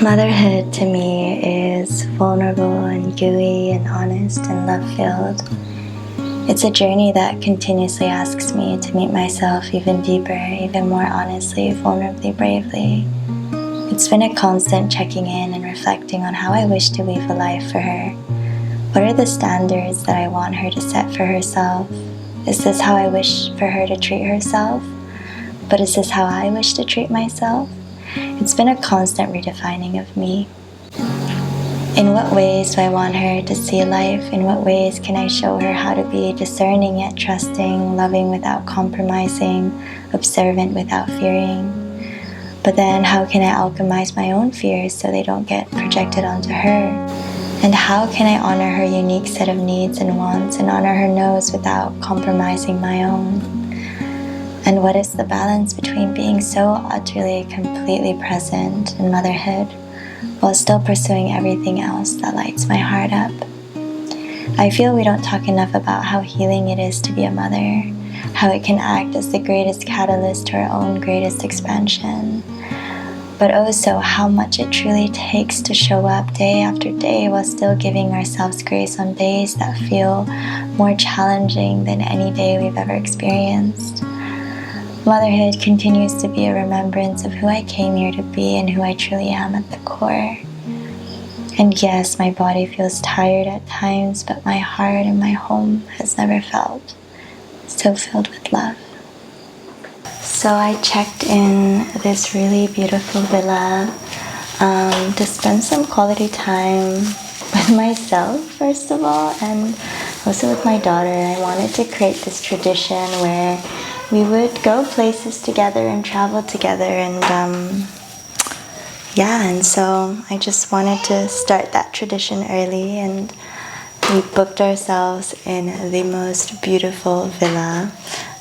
Motherhood to me is vulnerable and gooey and honest and love-filled. It's a journey that continuously asks me to meet myself even deeper, even more honestly, vulnerably, bravely. It's been a constant checking in and reflecting on how I wish to weave a life for her. What are the standards that I want her to set for herself? Is this how I wish for her to treat herself? But is this how I wish to treat myself? It's been a constant redefining of me. In what ways do I want her to see life? In what ways can I show her how to be discerning yet trusting, loving without compromising, observant without fearing? But then how can I alchemize my own fears so they don't get projected onto her? And how can I honor her unique set of needs and wants and honor her no's without compromising my own? And what is the balance between being so utterly, completely present in motherhood while still pursuing everything else that lights my heart up? I feel we don't talk enough about how healing it is to be a mother, how it can act as the greatest catalyst to our own greatest expansion, but also how much it truly takes to show up day after day while still giving ourselves grace on days that feel more challenging than any day we've ever experienced. Motherhood continues to be a remembrance of who I came here to be and who I truly am at the core. And yes, my body feels tired at times, but my heart and my home has never felt so filled with love. So I checked in this really beautiful villa to spend some quality time with myself, first of all, and also with my daughter. I wanted to create this tradition where we would go places together and travel together, and and so I just wanted to start that tradition early, and we booked ourselves in the most beautiful villa.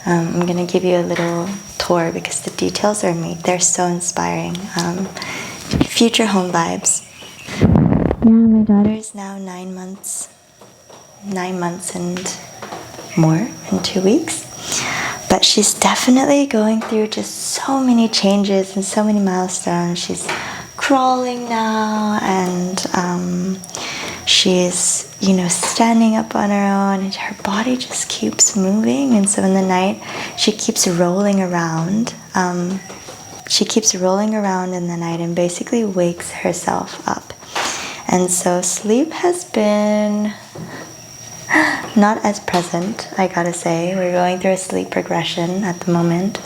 I'm gonna give you a little tour because the details are made. They're so inspiring. Future home vibes. Yeah, my daughter is now 9 months. 9 months and more in 2 weeks. But she's definitely going through just so many changes and so many milestones. She's crawling now, and she's, standing up on her own, and her body just keeps moving. And so in the night, she keeps rolling around. She keeps rolling around in the night and basically wakes herself up. And so sleep has been not as present, I gotta say. We're going through a sleep regression at the moment,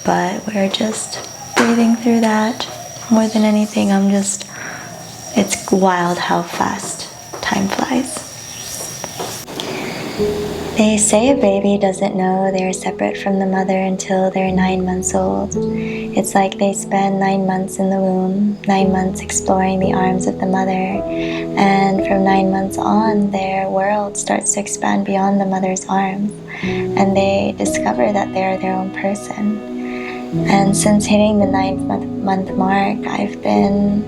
but we're just breathing through that. More than anything, it's wild how fast time flies. They say a baby doesn't know they're separate from the mother until they're 9 months old. It's like they spend 9 months in the womb, 9 months exploring the arms of the mother, and from 9 months on, their world starts to expand beyond the mother's arms, and they discover that they're their own person. And since hitting the 9th month mark, I've been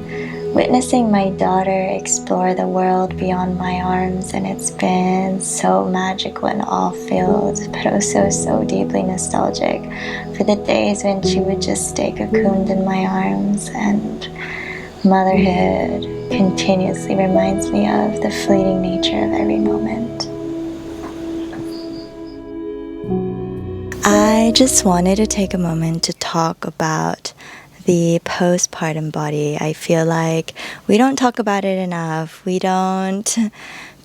witnessing my daughter explore the world beyond my arms, and it's been so magical and awe-filled, but also so deeply nostalgic for the days when she would just stay cocooned in my arms. And motherhood continuously reminds me of the fleeting nature of every moment. I just wanted to take a moment to talk about the postpartum body. I feel like we don't talk about it enough. We don't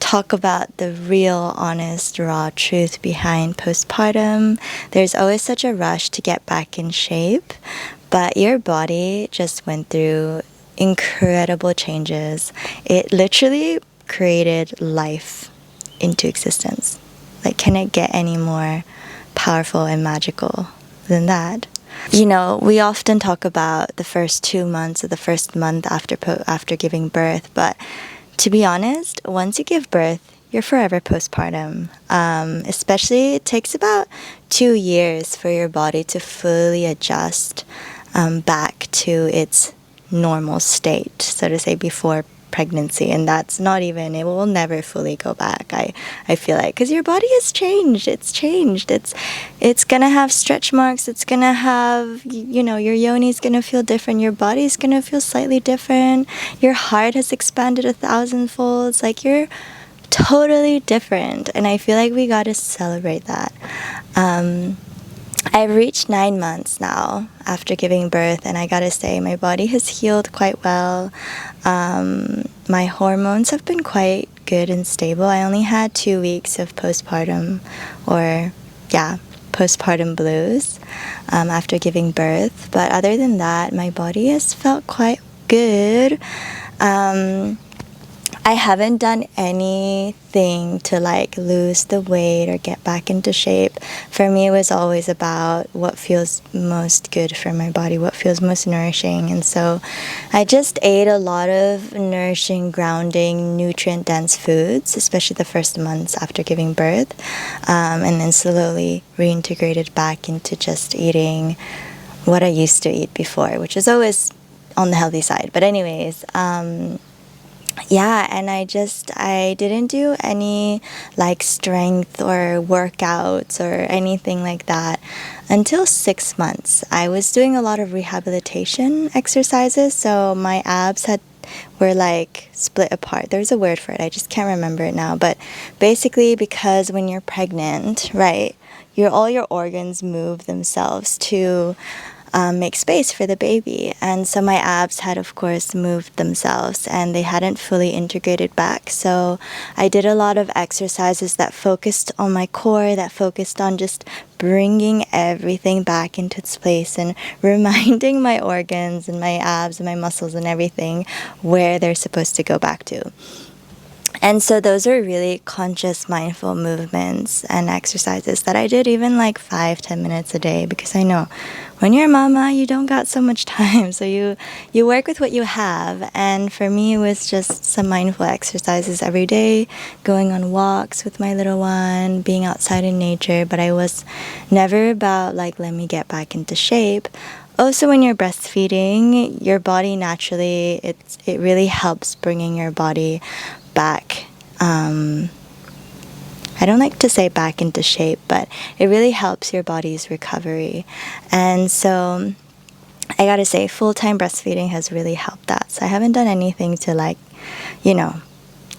talk about the real, honest, raw truth behind postpartum. There's always such a rush to get back in shape, but your body just went through incredible changes. It literally created life into existence. Like, can it get any more powerful and magical than that? We often talk about the first 2 months or the first month after giving birth, but to be honest, once you give birth, you're forever postpartum. Especially, it takes about 2 years for your body to fully adjust back to its normal state, so to say, before pregnancy, and that's not even, it will never fully go back, I feel like, because your body has changed. It's gonna have stretch marks, it's gonna have, you know, your yoni's gonna feel different, your body's gonna feel slightly different, your heart has expanded 1,000 folds, like you're totally different, and I feel like we gotta celebrate that. I've reached 9 months now after giving birth, and I gotta say my body has healed quite well. My hormones have been quite good and stable. I only had 2 weeks of postpartum blues after giving birth, but other than that, my body has felt quite good. I haven't done anything to like lose the weight or get back into shape. For me, it was always about what feels most good for my body, what feels most nourishing. And so I just ate a lot of nourishing, grounding, nutrient-dense foods, especially the first months after giving birth, and then slowly reintegrated back into just eating what I used to eat before, which is always on the healthy side. But anyways, yeah, and I didn't do any like strength or workouts or anything like that until 6 months. I was doing a lot of rehabilitation exercises, so my abs were like split apart. There's a word for it, I just can't remember it now. But basically, because when you're pregnant, right, all your organs move themselves to make space for the baby. And so my abs had, of course, moved themselves, and they hadn't fully integrated back. So I did a lot of exercises that focused on my core, that focused on just bringing everything back into its place and reminding my organs and my abs and my muscles and everything where they're supposed to go back to. And so those are really conscious, mindful movements and exercises that I did even like 5-10 minutes a day, because I know when you're a mama, you don't got so much time. So you work with what you have. And for me, it was just some mindful exercises every day, going on walks with my little one, being outside in nature. But I was never about like, let me get back into shape. Also, when you're breastfeeding, your body naturally, it really helps bringing your body back. I don't like to say back into shape, but it really helps your body's recovery. And so I gotta say, full-time breastfeeding has really helped that. So I haven't done anything to like, you know,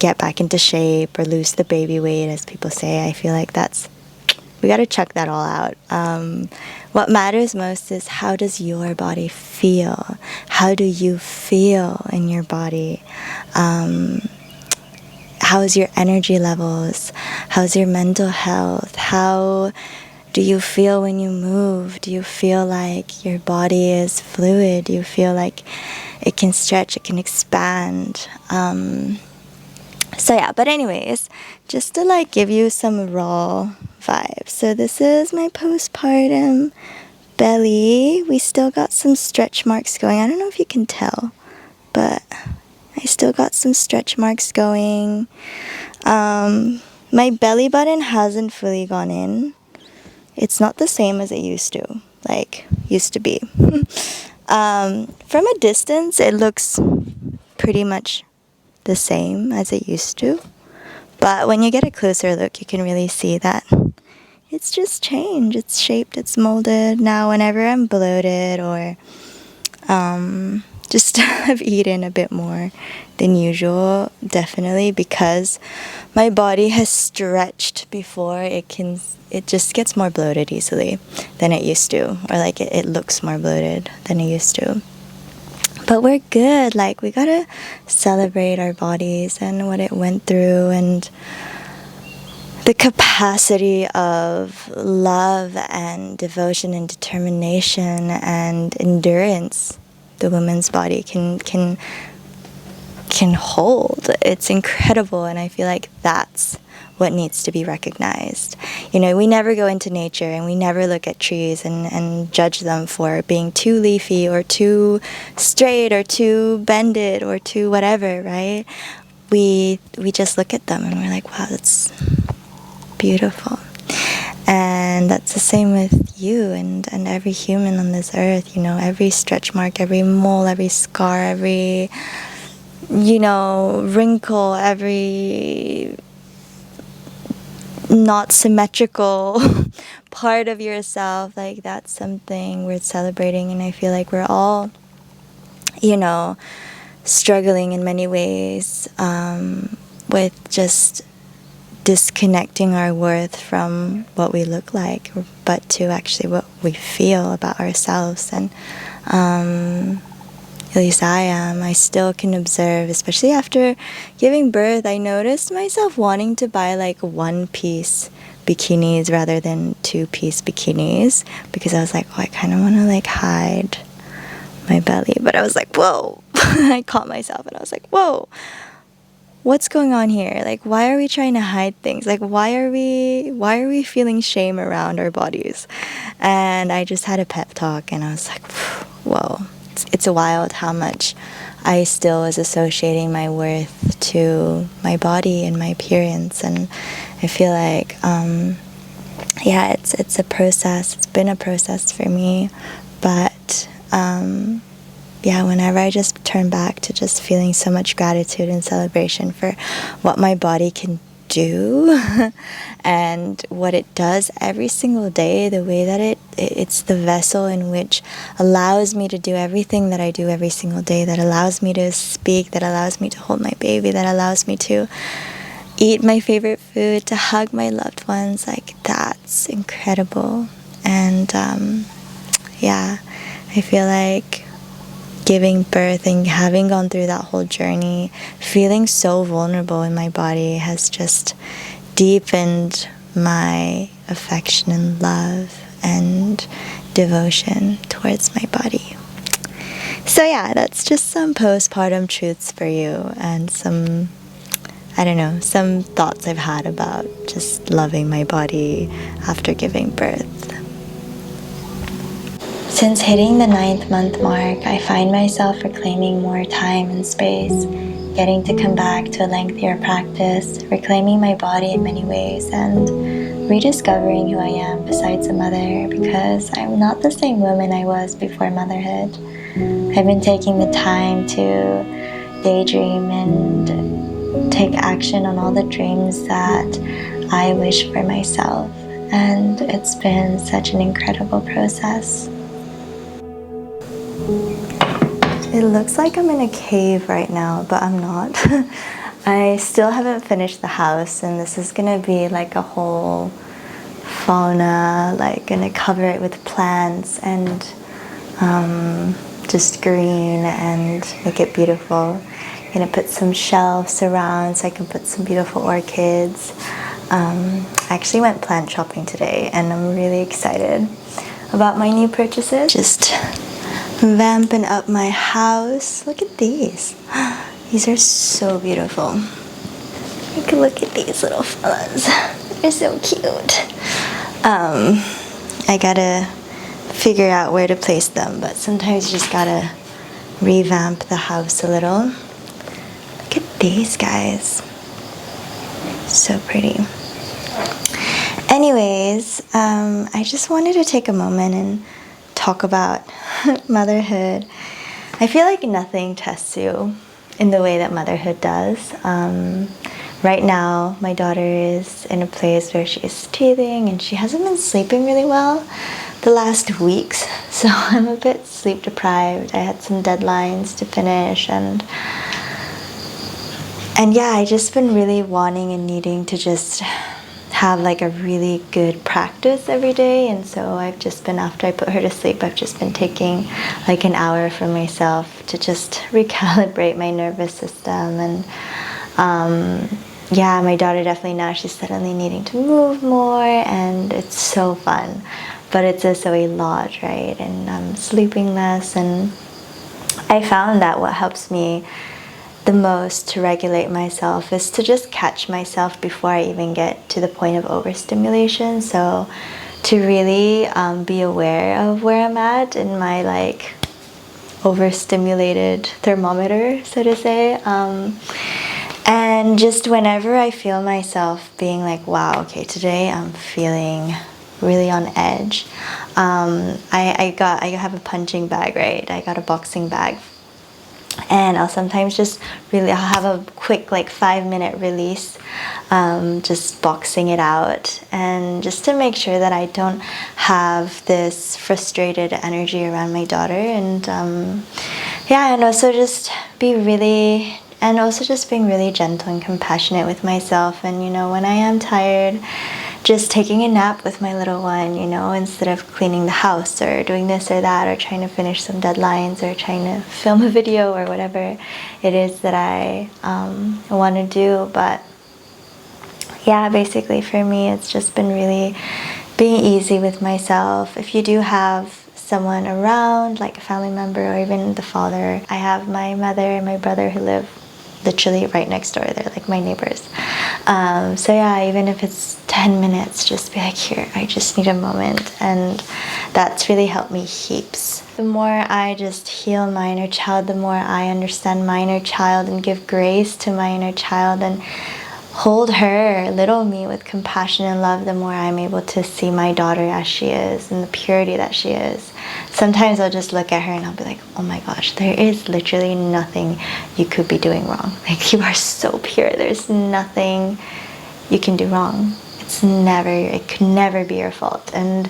get back into shape or lose the baby weight, as people say. I feel like we gotta check that all out. What matters most is, how does your body feel? How do you feel in your body? How's your energy levels? How's your mental health? How do you feel when you move? Do you feel like your body is fluid? Do you feel like it can stretch, it can expand? So yeah, but anyways, just to like give you some raw vibes. So this is my postpartum belly. We still got some stretch marks going. I don't know if you can tell, but I still got some stretch marks going. My belly button hasn't fully gone in. It's not the same as it used to be. From a distance, it looks pretty much the same as it used to. But when you get a closer look, you can really see that it's just changed. It's shaped, it's molded. Now, whenever I'm bloated or just have eaten a bit more than usual, definitely because my body has stretched before, it just gets more bloated easily than it used to, or like it looks more bloated than it used to. But we're good. Like, we gotta celebrate our bodies and what it went through, and the capacity of love and devotion and determination and endurance the woman's body can hold. It's incredible, and I feel like that's what needs to be recognized. You know, we never go into nature and we never look at trees and judge them for being too leafy or too straight or too bended or too whatever, right? We just look at them and we're like, wow, that's beautiful. And that's the same with you and every human on this earth. You know, every stretch mark, every mole, every scar, every wrinkle, every not symmetrical part of yourself. Like, that's something worth celebrating, and I feel like we're all, struggling in many ways with just disconnecting our worth from what we look like, but to actually what we feel about ourselves. And at least I still can observe, especially after giving birth, I noticed myself wanting to buy like one-piece bikinis rather than two-piece bikinis, because I was like, oh, I kind of want to like hide my belly. But I was like, whoa. I caught myself and I was like, whoa, what's going on here? Like, why are we trying to hide things? Like, why are we feeling shame around our bodies? And I just had a pep talk and I was like, whoa, it's wild how much I still was associating my worth to my body and my appearance. And I feel like, it's a process. It's been a process for me, but whenever I just turn back to just feeling so much gratitude and celebration for what my body can do and what it does every single day, the way that it's the vessel in which allows me to do everything that I do every single day, that allows me to speak, that allows me to hold my baby, that allows me to eat my favorite food, to hug my loved ones. Like, that's incredible. And I feel like giving birth and having gone through that whole journey, feeling so vulnerable in my body has just deepened my affection and love and devotion towards my body. So that's just some postpartum truths for you, and some thoughts I've had about just loving my body after giving birth. Since hitting the 9th month mark, I find myself reclaiming more time and space, getting to come back to a lengthier practice, reclaiming my body in many ways, and rediscovering who I am besides a mother, because I'm not the same woman I was before motherhood. I've been taking the time to daydream and take action on all the dreams that I wish for myself, and it's been such an incredible process. It looks like I'm in a cave right now, but I'm not. I still haven't finished the house, and this is gonna be like a whole fauna, like gonna cover it with plants and just green and make it beautiful. Gonna put some shelves around so I can put some beautiful orchids. I actually went plant shopping today, and I'm really excited about my new purchases. Just vamping up my house. Look at these. These are so beautiful. You can look at these little fellas. They're so cute. I gotta figure out where to place them, but sometimes you just gotta revamp the house a little. Look at these guys. So pretty. Anyways, I just wanted to take a moment and talk about motherhood. I feel like nothing tests you in the way that motherhood does. Right now, my daughter is in a place where she is teething and she hasn't been sleeping really well the last weeks, so I'm a bit sleep deprived. I had some deadlines to finish, and I just been really wanting and needing to just have like a really good practice every day. And so I've just been, after I put her to sleep, I've just been taking like an hour for myself to just recalibrate my nervous system. And my daughter definitely now, she's suddenly needing to move more, and it's so fun, but it's also a lot, right? And I'm sleeping less, and I found that what helps me the most to regulate myself is to just catch myself before I even get to the point of overstimulation. So to really be aware of where I'm at in my like overstimulated thermometer, so to say. And just whenever I feel myself being like, wow, okay, today I'm feeling really on edge. I have a punching bag, right? I got a boxing bag And I'll sometimes just I'll have a quick like 5-minute release, just boxing it out, and just to make sure that I don't have this frustrated energy around my daughter. And yeah, and also just being really gentle and compassionate with myself. And when I am tired, just taking a nap with my little one, instead of cleaning the house or doing this or that, or trying to finish some deadlines, or trying to film a video, or whatever it is that I want to do. But yeah, basically for me, it's just been really being easy with myself. If you do have someone around, like a family member or even the father, I have my mother and my brother who live literally right next door. They're like my neighbors. So yeah, even if it's 10 minutes, just be like, here, I just need a moment. And that's really helped me heaps. The more I just heal my inner child, the more I understand my inner child and give grace to my inner child and hold her, little me, with compassion and love, the more I'm able to see my daughter as she is and the purity that she is. Sometimes I'll just look at her and I'll be like, oh my gosh, there is literally nothing you could be doing wrong. Like, you are so pure. There's nothing you can do wrong. It could never be your fault. And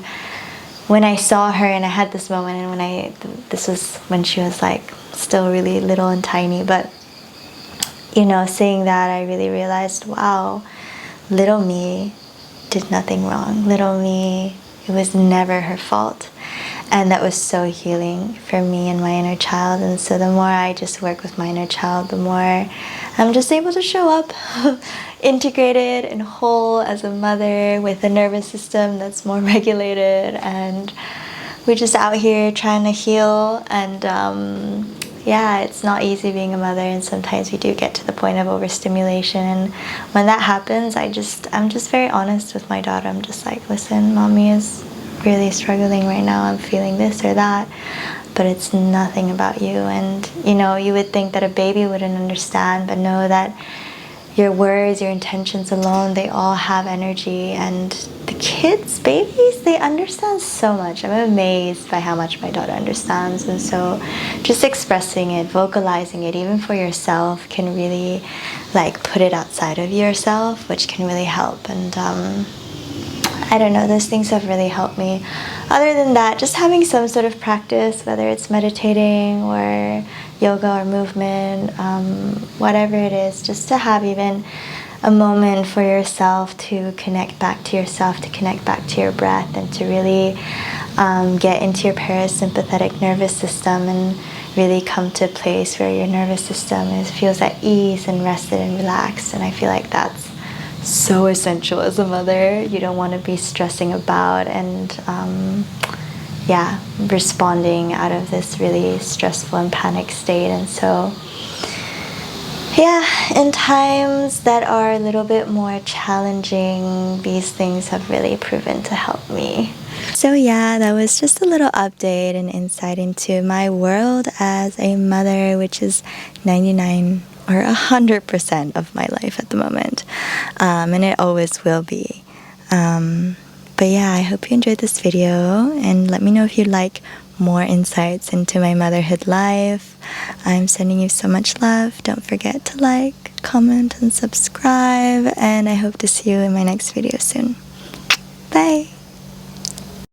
when I saw her, and I had this moment, and this was when she was like still really little and tiny, but seeing that, I really realized, wow, little me did nothing wrong. Little me, it was never her fault. And that was so healing for me and my inner child. And so the more I just work with my inner child, the more I'm just able to show up integrated and whole as a mother, with a nervous system that's more regulated. And we're just out here trying to heal. And yeah, it's not easy being a mother, and sometimes we do get to the point of overstimulation. And when that happens, I'm just very honest with my daughter. I'm just like, listen, mommy is really struggling right now. I'm feeling this or that, but it's nothing about you. And you would think that a baby wouldn't understand, but know that your words, your intentions alone, they all have energy. And the kids, babies, they understand so much. I'm amazed by how much my daughter understands. And so just expressing it, vocalizing it, even for yourself, can really like put it outside of yourself, which can really help. And I don't know, those things have really helped me. Other than that, just having some sort of practice, whether it's meditating or yoga or movement, whatever it is, just to have even a moment for yourself to connect back to yourself, to connect back to your breath, and to really get into your parasympathetic nervous system and really come to a place where your nervous system feels at ease and rested and relaxed. And I feel like that's so essential as a mother. You don't want to be stressing about and responding out of this really stressful and panic state. And so in times that are a little bit more challenging, these things have really proven to help me. So that was just a little update and insight into my world as a mother, which is 99 or 100% of my life at the moment, and it always will be. But I hope you enjoyed this video, and let me know if you'd like more insights into my motherhood life. I'm sending you so much love. Don't forget to like, comment, and subscribe, and I hope to see you in my next video soon. Bye!